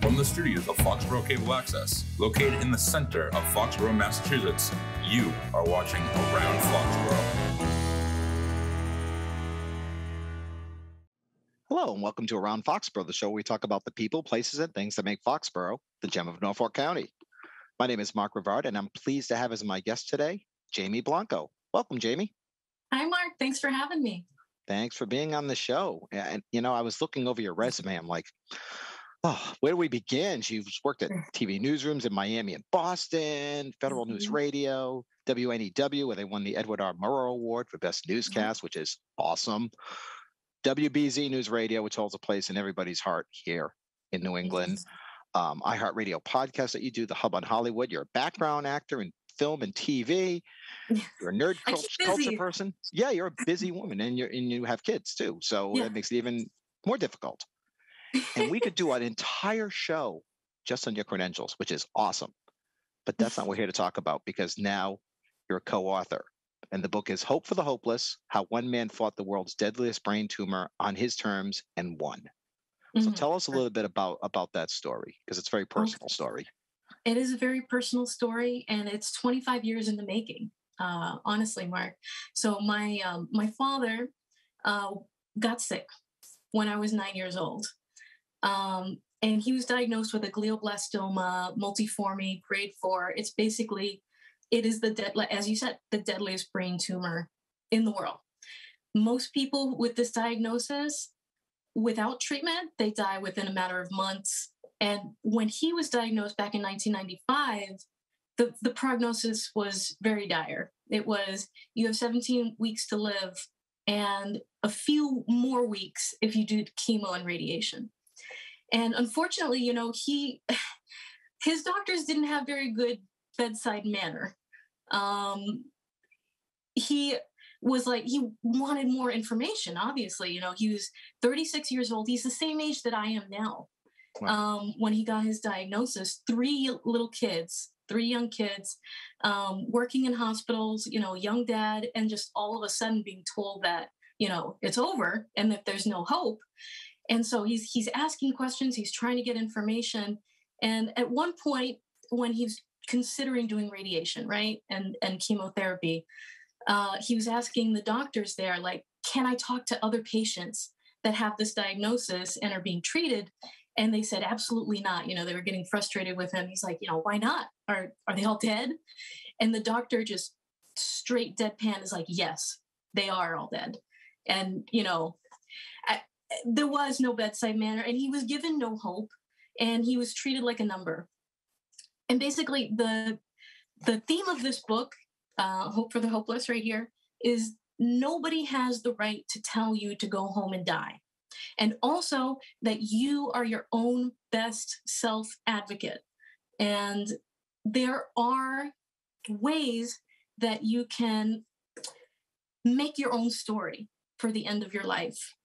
From the studios of Foxboro Cable Access, located in the center of Foxborough, Massachusetts, you are watching Around Foxborough. Hello, and welcome to Around Foxborough, the show where we talk about the people, places, and things that make Foxborough the gem of Norfolk County. My name is Mark Rivard, and I'm pleased to have as my guest today, Jamie Blanco. Welcome, Jamie. Hi, Mark. Thanks for having me. Thanks for being on the show. And, I was looking over your resume. I'm like, oh, where do we begin? You've worked at TV newsrooms in Miami and Boston, Federal News Radio, WNEW, where they won the Edward R. Murrow Award for Best Newscast, which is awesome. WBZ News Radio, which holds a place in everybody's heart here in New England. iHeartRadio podcast that you do, The Hub on Hollywood. You're a background actor in film and TV. You're a nerd culture person. Yeah, you're a busy woman, and you have kids too. So that makes it even more difficult. And we could do an entire show just on your credentials, which is awesome. But that's not what we're here to talk about, because now you're a co-author. And the book is Hope for the Hopeless: How One Man Fought the World's Deadliest Brain Tumor on His Terms and Won. So tell us a little bit about that story, because it's a very personal story. It is a very personal story, and it's 25 years in the making, honestly, Mark. So my father got sick when I was 9 years old. And he was diagnosed with a glioblastoma multiforme grade 4. It is as you said, the deadliest brain tumor in the world. Most people with this diagnosis, without treatment, they die within a matter of months. And when he was diagnosed back in 1995, the prognosis was very dire. It was, you have 17 weeks to live and a few more weeks if you do chemo and radiation. And unfortunately, his doctors didn't have very good bedside manner. He wanted more information, obviously. He was 36 years old. He's the same age that I am now. Wow. When he got his diagnosis, three young kids, working in hospitals, young dad, and just all of a sudden being told that, it's over and that there's no hope. And so he's asking questions, he's trying to get information. And at one point when he's considering doing radiation, right, and chemotherapy, he was asking the doctors there, like, can I talk to other patients that have this diagnosis and are being treated? And they said, absolutely not. They were getting frustrated with him. He's like, why not? Are they all dead? And the doctor just straight deadpan is like, yes, they are all dead. And, there was no bedside manner, and he was given no hope, and he was treated like a number. And basically the theme of this book, Hope for the Hopeless right here, is nobody has the right to tell you to go home and die. And also that you are your own best self-advocate. And there are ways that you can make your own story for the end of your life.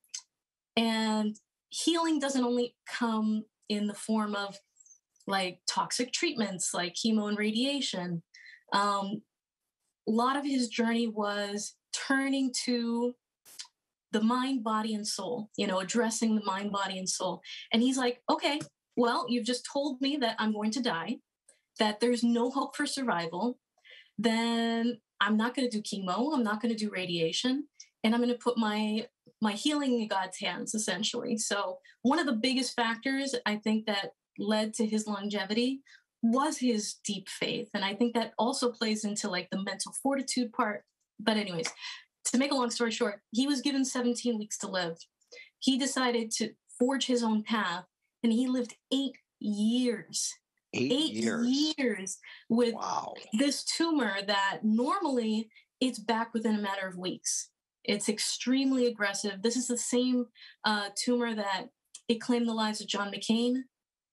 And healing doesn't only come in the form of like toxic treatments like chemo and radiation. A lot of his journey was turning to the mind, body, and soul, addressing the mind, body, and soul. And he's like, okay, well, you've just told me that I'm going to die, that there's no hope for survival. Then I'm not going to do chemo. I'm not going to do radiation. And I'm going to put my healing in God's hands, essentially. So one of the biggest factors I think that led to his longevity was his deep faith. And I think that also plays into like the mental fortitude part. But anyways, to make a long story short, he was given 17 weeks to live. He decided to forge his own path, and he lived 8 years. 8 years with this tumor that normally it's back within a matter of weeks. It's extremely aggressive. This is the same tumor that it claimed the lives of John McCain,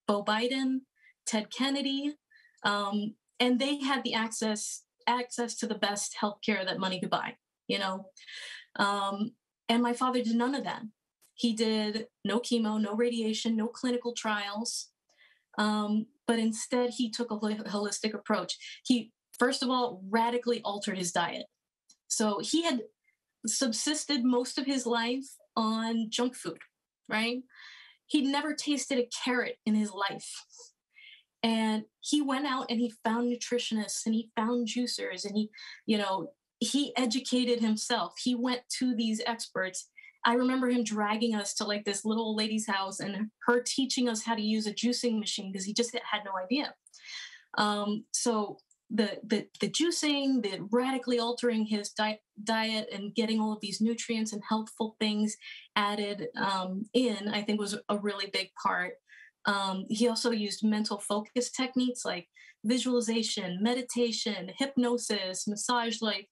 Beau Biden, Ted Kennedy, and they had the access to the best healthcare that money could buy, and my father did none of that. He did no chemo, no radiation, no clinical trials, but instead he took a holistic approach. He, first of all, radically altered his diet. So he had subsisted most of his life on junk food, right? he'd never tasted a carrot in his life. And he went out and he found nutritionists and he found juicers and he educated himself. He went to these experts. I remember him dragging us to like this little old lady's house and her teaching us how to use a juicing machine because he just had no idea. So the juicing, the radically altering his diet and getting all of these nutrients and healthful things added in, I think was a really big part. He also used mental focus techniques like visualization, meditation, hypnosis, massage, like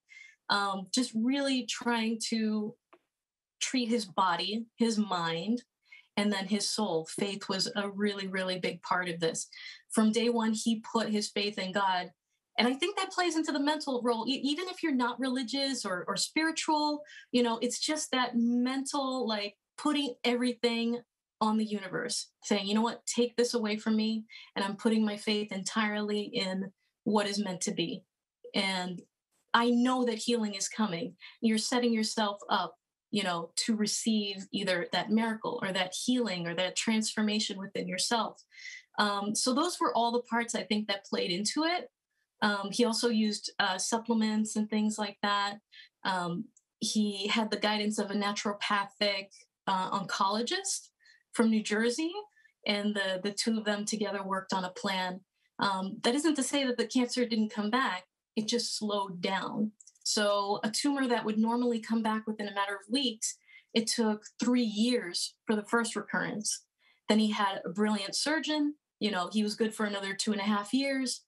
just really trying to treat his body, his mind, and then his soul. Faith was a really, really big part of this. From day one, he put his faith in God. And I think that plays into the mental role. Even if you're not religious or spiritual, it's just that mental, like putting everything on the universe, saying, you know what, take this away from me. And I'm putting my faith entirely in what is meant to be. And I know that healing is coming. You're setting yourself up, to receive either that miracle or that healing or that transformation within yourself. So those were all the parts I think that played into it. He also used supplements and things like that. He had the guidance of a naturopathic oncologist from New Jersey, and the two of them together worked on a plan. That isn't to say that the cancer didn't come back. It just slowed down. So a tumor that would normally come back within a matter of weeks, it took 3 years for the first recurrence. Then he had a brilliant surgeon. He was good for another 2.5 years.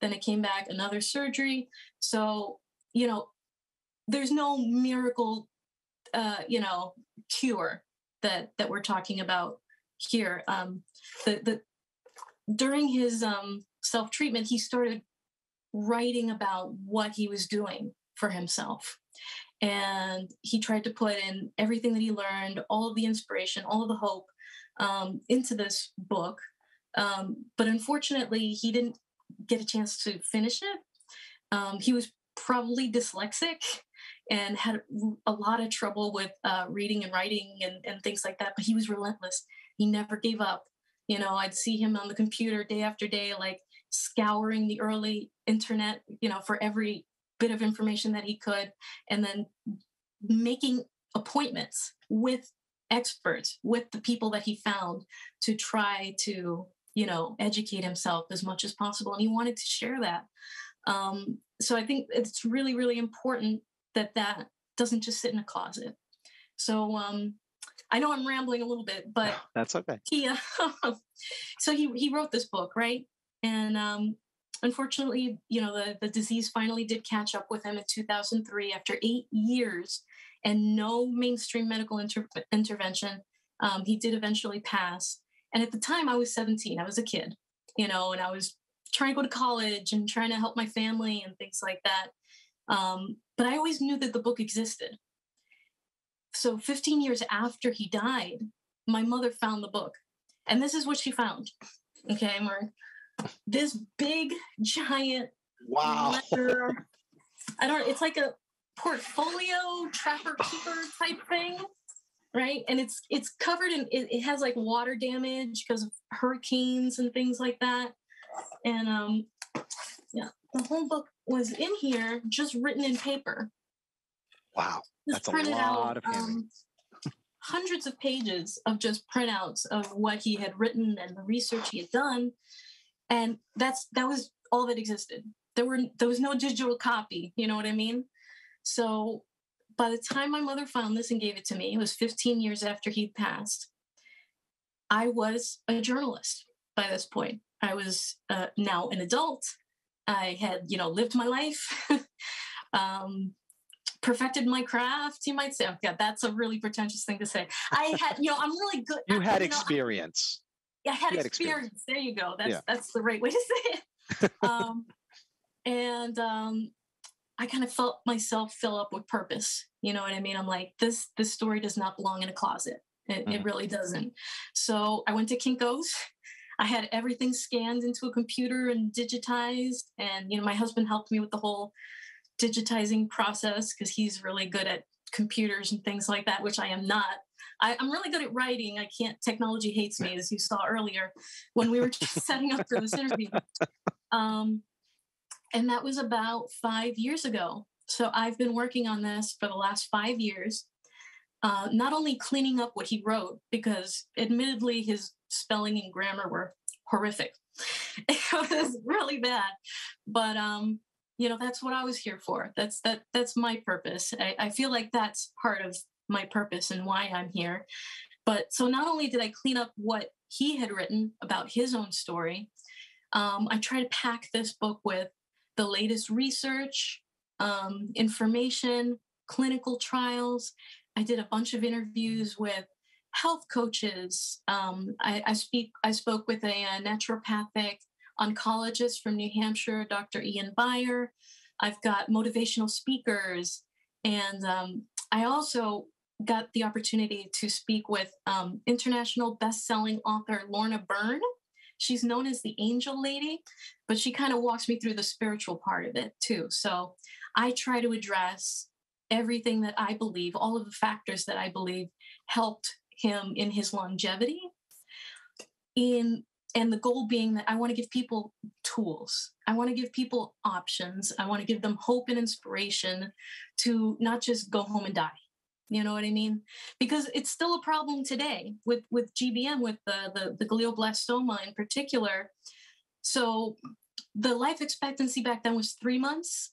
Then it came back, another surgery. So, there's no miracle, cure that we're talking about here. During his self-treatment, he started writing about what he was doing for himself. And he tried to put in everything that he learned, all of the inspiration, all of the hope into this book. But unfortunately, he didn't get a chance to finish it. He was probably dyslexic and had a lot of trouble with reading and writing and things like that. But he was relentless. He never gave up. I'd see him on the computer day after day, like scouring the early internet, for every bit of information that he could, and then making appointments with experts, with the people that he found to try to, educate himself as much as possible. And he wanted to share that. So I think it's really, really important that doesn't just sit in a closet. So I know I'm rambling a little bit, but that's okay. So he wrote this book, right? And unfortunately, the disease finally did catch up with him in 2003 after 8 years and no mainstream medical intervention. He did eventually pass. And at the time I was 17, I was a kid, and I was trying to go to college and trying to help my family and things like that. But I always knew that the book existed. So 15 years after he died, my mother found the book. And this is what she found. Okay, Mark. This big, giant letter. It's like a portfolio trapper keeper type thing, right? And it's covered in, it has like water damage because of hurricanes and things like that. And the whole book was in here, just written in paper. Wow, that's a lot of paintings. Hundreds of pages of just printouts of what he had written and the research he had done. And that was all that existed. There was no digital copy, you know what I mean? So by the time my mother found this and gave it to me, it was 15 years after he'd passed. I was a journalist by this point. I was now an adult. I had, lived my life, perfected my craft, you might say. Oh, God, that's a really pretentious thing to say. I had, I'm really good. You had experience. I had experience. There you go. That's the right way to say it. I kind of felt myself fill up with purpose. You know what I mean? I'm like, this story does not belong in a closet. It really doesn't. So I went to Kinko's. I had everything scanned into a computer and digitized. And, my husband helped me with the whole digitizing process because he's really good at computers and things like that, which I am not. I'm really good at writing. I can't, technology hates me, as you saw earlier when we were just setting up for this interview. And that was about 5 years ago. So I've been working on this for the last 5 years, not only cleaning up what he wrote, because admittedly his spelling and grammar were horrific. It was really bad. But that's what I was here for. That's my purpose. I feel like that's part of my purpose and why I'm here. But so not only did I clean up what he had written about his own story, I try to pack this book with the latest research, information, clinical trials. I did a bunch of interviews with health coaches. I spoke with a naturopathic oncologist from New Hampshire, Dr. Ian Byer. I've got motivational speakers. And I also got the opportunity to speak with international best-selling author Lorna Byrne. She's known as the Angel Lady, but she kind of walks me through the spiritual part of it too. So I try to address everything that I believe, all of the factors that I believe helped him in his longevity. And the goal being that I want to give people tools. I want to give people options. I want to give them hope and inspiration to not just go home and die. You know what I mean? Because it's still a problem today with GBM, with the glioblastoma in particular. So the life expectancy back then was 3 months.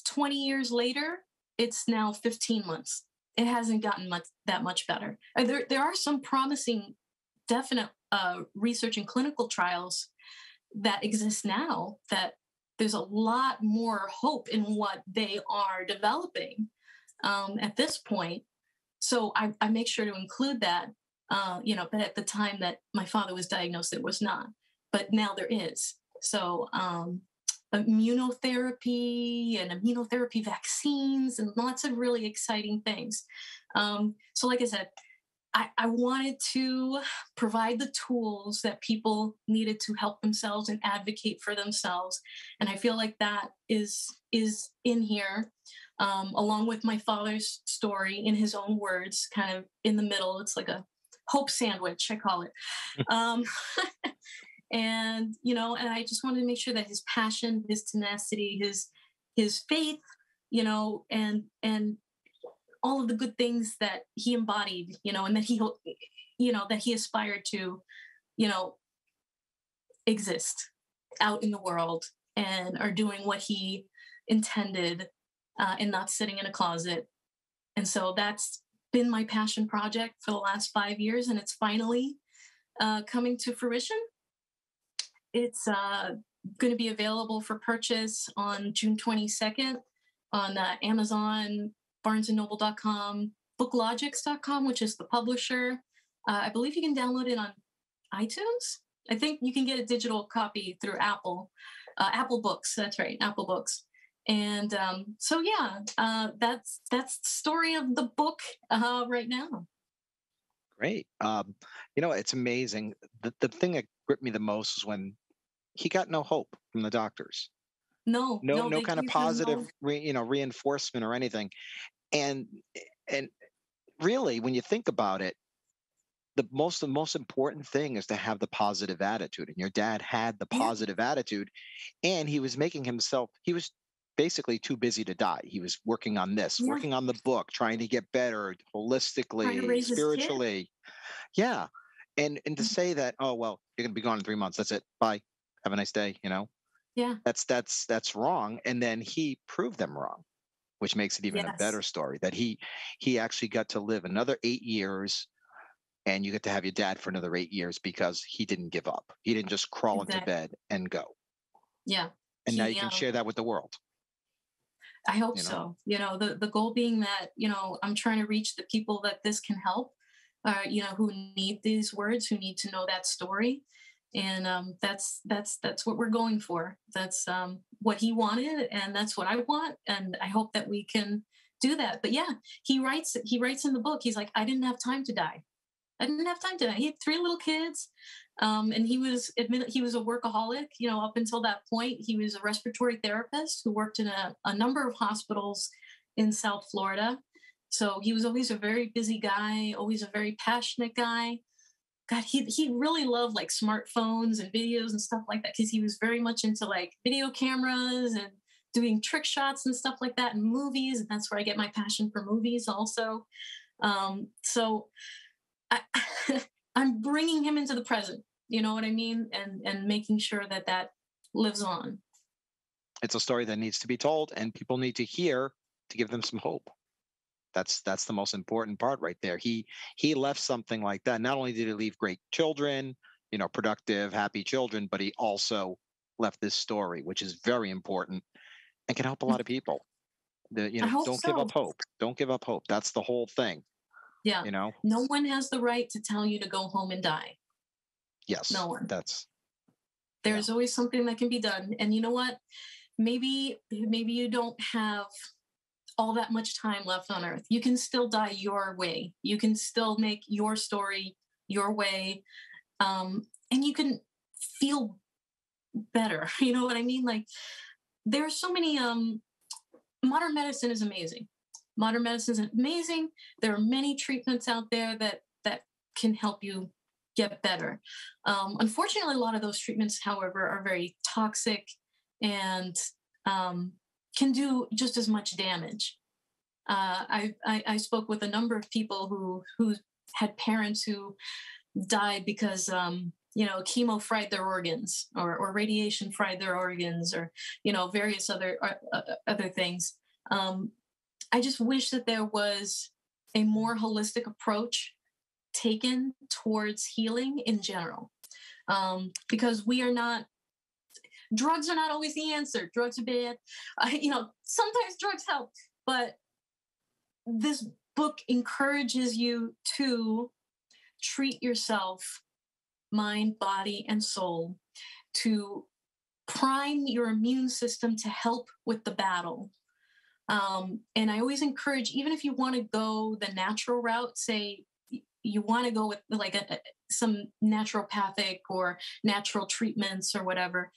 20 years later, it's now 15 months. It hasn't gotten that much better. There are some promising, definite research and clinical trials that exist now, that there's a lot more hope in what they are developing at this point. So I make sure to include that, but at the time that my father was diagnosed, it was not. But now there is. So immunotherapy and immunotherapy vaccines and lots of really exciting things. So like I said, I wanted to provide the tools that people needed to help themselves and advocate for themselves. And I feel like that is in here, along with my father's story in his own words, kind of in the middle. It's like a hope sandwich, I call it. And I just wanted to make sure that his passion, his tenacity, his faith, and all of the good things that he embodied, and that he aspired to, exist out in the world and are doing what he intended, and not sitting in a closet. And so that's been my passion project for the last 5 years, and it's finally coming to fruition. It's going to be available for purchase on June 22nd on Amazon, BarnesandNoble.com, BookLogix.com, which is the publisher. I believe you can download it on iTunes. I think you can get a digital copy through Apple Books. That's right, Apple Books. And that's the story of the book right now. Great. It's amazing. The thing that gripped me the most was when he got no hope from the doctors. No kind of positive, reinforcement or anything. And really, when you think about it, the most important thing is to have the positive attitude. And your dad had the positive attitude, and he was making himself. He was basically too busy to die. He was working on this, working on the book, trying to get better holistically, spiritually. Yeah. And to say that, oh, well, you're going to be gone in 3 months. That's it. Bye. Have a nice day. Yeah. That's wrong. And then he proved them wrong, which makes it even a better story, that he actually got to live another 8 years, and you get to have your dad for another 8 years because he didn't give up. He didn't just crawl into bed and go. Yeah. And now you can share that with the world. I hope so. The goal being that, I'm trying to reach the people that this can help, who need these words, who need to know that story. And that's what we're going for. That's what he wanted, and that's what I want. And I hope that we can do that. But yeah, he writes in the book, he's like, I didn't have time to die. I didn't have time to die. He had 3 little kids. And he was a workaholic, up until that point. He was a respiratory therapist who worked in a number of hospitals in South Florida. So he was always a very busy guy, always a very passionate guy. God, he really loved like smartphones and videos and stuff like that, because he was very much into like video cameras and doing trick shots and stuff like that in movies. And that's where I get my passion for movies also. So I, I'm bringing him into the present. You know what I mean? And making sure that that lives on. It's a story that needs to be told, and people need to hear to give them some hope. That's the most important part right there. He left something like that. Not only did he leave great children, productive, happy children, but he also left this story, which is very important and can help a lot of people. I hope Don't so. give up hope. Don't give up hope. That's the whole thing. Yeah. No one has the right to tell you to go home and die. Yes. No one. There's always something that can be done. And you know what? Maybe you don't have all that much time left on earth. You can still die your way. You can still make your story your way. And you can feel better. You know what I mean? Like, there are so many, modern medicine is amazing. Modern medicine is amazing. There are many treatments out there that can help you get better. Unfortunately, a lot of those treatments, however, are very toxic and can do just as much damage. I spoke with a number of people who had parents who died because chemo fried their organs, or radiation fried their organs, or various other things. I just wish that there was a more holistic approach taken towards healing in general, because drugs are not always the answer. Drugs are bad. Sometimes drugs help, but this book encourages you to treat yourself, mind, body, and soul, to prime your immune system to help with the battle. And I always encourage, even if you want to go the natural route, say you want to go with like some naturopathic or natural treatments or whatever,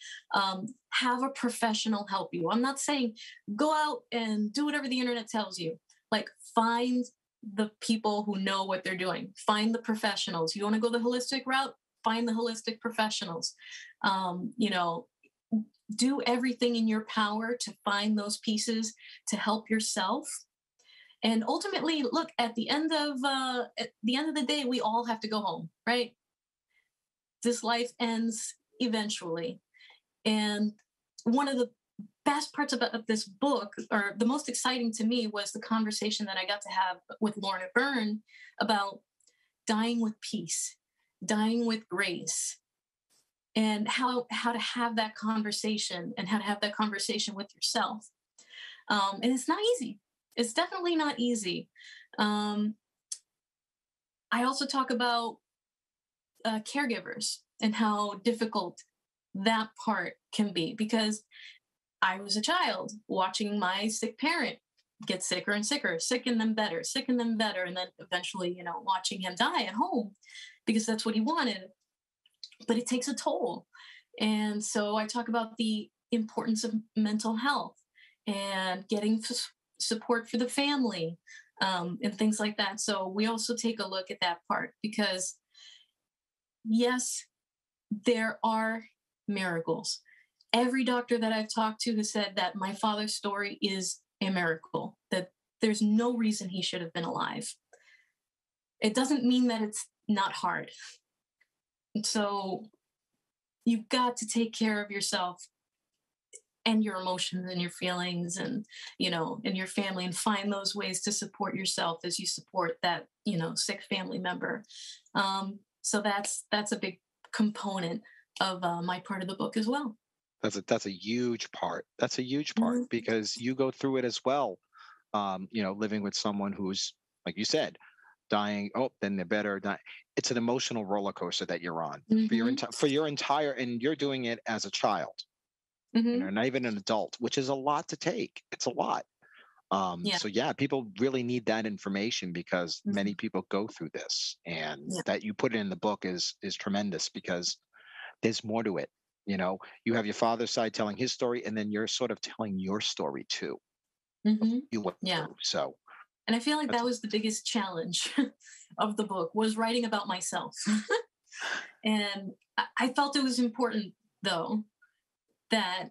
have a professional help you. I'm not saying go out and do whatever the internet tells you. Like, find the people who know what they're doing. Find the professionals. You want to go the holistic route? Find the holistic professionals. Do everything in your power to find those pieces to help yourself. And ultimately, look, at the end of the day, we all have to go home, right? This life ends eventually. And one of the best parts about this book, or the most exciting to me, was the conversation that I got to have with Lorna Byrne about dying with peace, dying with grace, and how to have that conversation, and how to have that conversation with yourself. And it's not easy. It's definitely not easy. I also talk about caregivers and how difficult that part can be, because I was a child watching my sick parent get sicker and sicker, sick and then better, and then eventually, watching him die at home because that's what he wanted. But it takes a toll. And so I talk about the importance of mental health and getting support for the family, and things like that. So we also take a look at that part, because yes, there are miracles. Every doctor that I've talked to has said that my father's story is a miracle, that there's no reason he should have been alive. It doesn't mean that it's not hard. So you've got to take care of yourself and your emotions and your feelings, and and your family, and find those ways to support yourself as you support that sick family member. So that's a big component of my part of the book as well. That's a huge part. That's a huge part, Mm-hmm. because you go through it as well. Living with someone who's, like you said, dying. Oh, then they're better. It's an emotional roller coaster that you're on for your entire, and you're doing it as a child. Not even an adult, which is a lot to take. It's a lot. So yeah, people really need that information, because many people go through this, and that you put it in the book is tremendous, because there's more to it. You have your father's side telling his story, and then you're sort of telling your story too. You went through. So And I feel like that was the biggest challenge of the book, was writing about myself. And I felt it was important, though, that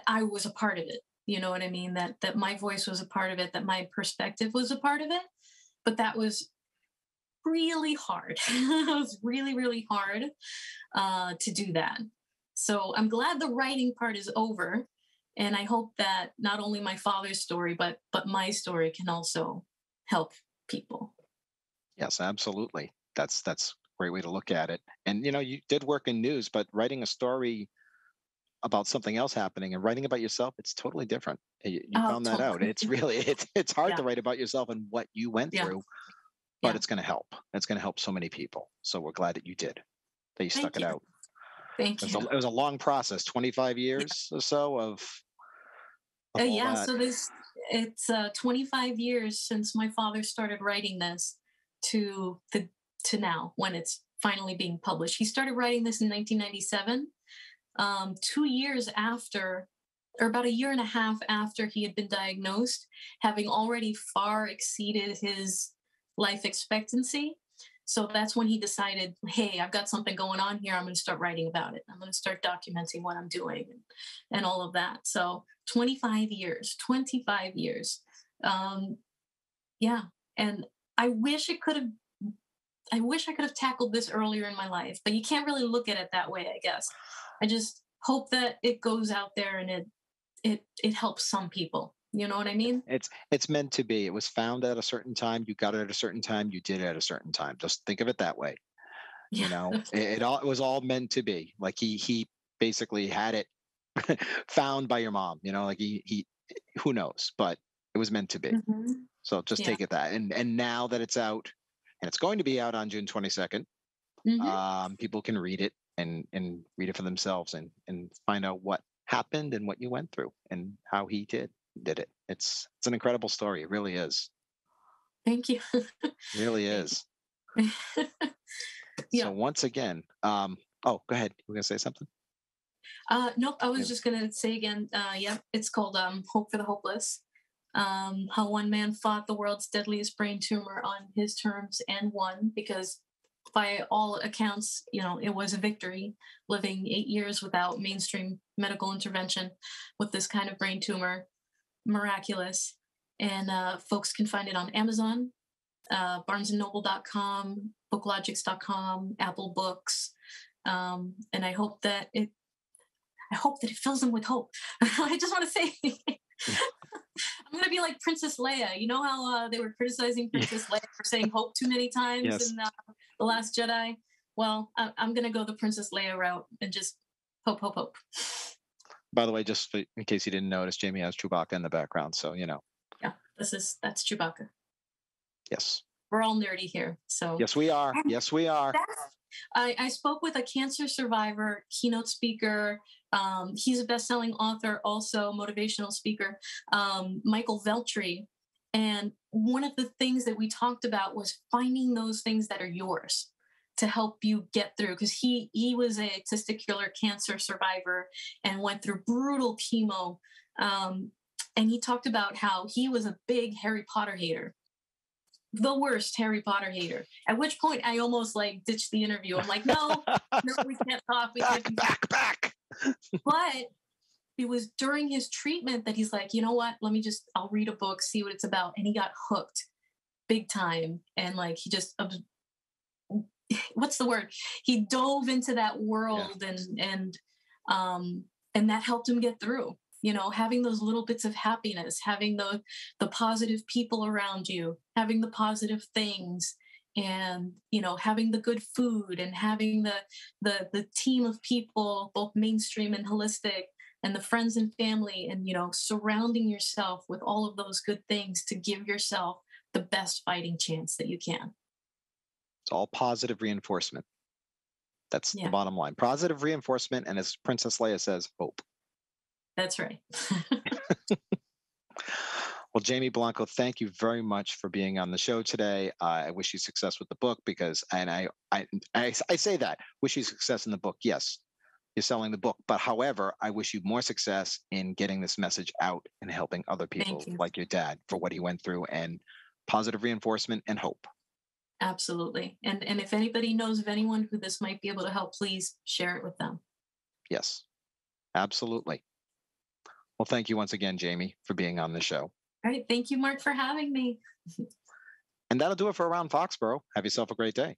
I was a part of it. You know what I mean? That my voice was a part of it, that my perspective was a part of it. But that was really hard. It was really, really hard to do that. So I'm glad the writing part is over. And I hope that not only my father's story, but my story can also help people. Yes, absolutely. That's a great way to look at it. And you did work in news, but writing a story about something else happening and writing about yourself, it's totally different. You found that out. It's really it's hard to write about yourself and what you went through, but it's going to help. It's going to help so many people. So we're glad that you did, that you stuck it out. Thank you. It was a long process, 25 years or so of that. So it's 25 years since my father started writing this to now, when it's finally being published. He started writing this in 1997, 2 years after, or about a year and a half after he had been diagnosed, having already far exceeded his life expectancy. So that's when he decided, hey, I've got something going on here. I'm going to start writing about it. I'm going to start documenting what I'm doing and all of that. So 25 years. And I wish I could have tackled this earlier in my life, but you can't really look at it that way, I guess. I just hope that it goes out there and it helps some people. You know what I mean? It's meant to be. It was found at a certain time. You got it at a certain time. You did it at a certain time. Just think of it that way. Yeah. It was all meant to be. Like he basically had it found by your mom. Like he who knows, but it was meant to be. Mm-hmm. So just take it that. And now that it's out, and it's going to be out on June 22nd, people can read it and read it for themselves and find out what happened and what you went through and how he did it. It's an incredible story. It really is. Thank you. It really is. So once again, go ahead. You were gonna say something? Nope. I was just gonna say again. It's called "Hope for the Hopeless." How one man fought the world's deadliest brain tumor on his terms and won, because by all accounts, it was a victory. Living 8 years without mainstream medical intervention with this kind of brain tumor. Miraculous. And folks can find it on Amazon, barnesandnoble.com, booklogics.com, Apple Books. And I hope that it fills them with hope. I just want to say I'm going to be like Princess Leia. You know how they were criticizing Princess Leia for saying hope too many times in The Last Jedi? Well, I'm going to go the Princess Leia route and just hope, hope, hope. By the way, just in case you didn't notice, Jamie has Chewbacca in the background, so Yeah, that's Chewbacca. Yes. We're all nerdy here, so. Yes, we are. Yes, we are. I spoke with a cancer survivor, keynote speaker. He's a best-selling author, also motivational speaker, Michael Veltri. And one of the things that we talked about was finding those things that are yours to help you get through, because he was a testicular cancer survivor and went through brutal chemo. And he talked about how he was a big Harry Potter hater, the worst Harry Potter hater. At which point I almost ditched the interview. I'm like, no, we can't talk. We can't back. But it was during his treatment that he's like, you know what? I'll read a book, see what it's about. And he got hooked big time. And he just, what's the word? He dove into that world and that helped him get through. Having those little bits of happiness, having the positive people around you, having the positive things, and having the good food, and having the team of people, both mainstream and holistic, and the friends and family, and surrounding yourself with all of those good things to give yourself the best fighting chance that you can. It's all positive reinforcement. That's the bottom line. Positive reinforcement, and as Princess Leia says, hope. That's right. Well, Jamie Blanco, thank you very much for being on the show today. I wish you success with the book, because, and I say that, wish you success in the book, yes. you're selling the book. But however, I wish you more success in getting this message out and helping other people like your dad for what he went through, and positive reinforcement and hope. Absolutely. And if anybody knows of anyone who this might be able to help, please share it with them. Yes, absolutely. Well, thank you once again, Jamie, for being on the show. All right. Thank you, Mark, for having me. And that'll do it for Around Foxborough. Have yourself a great day.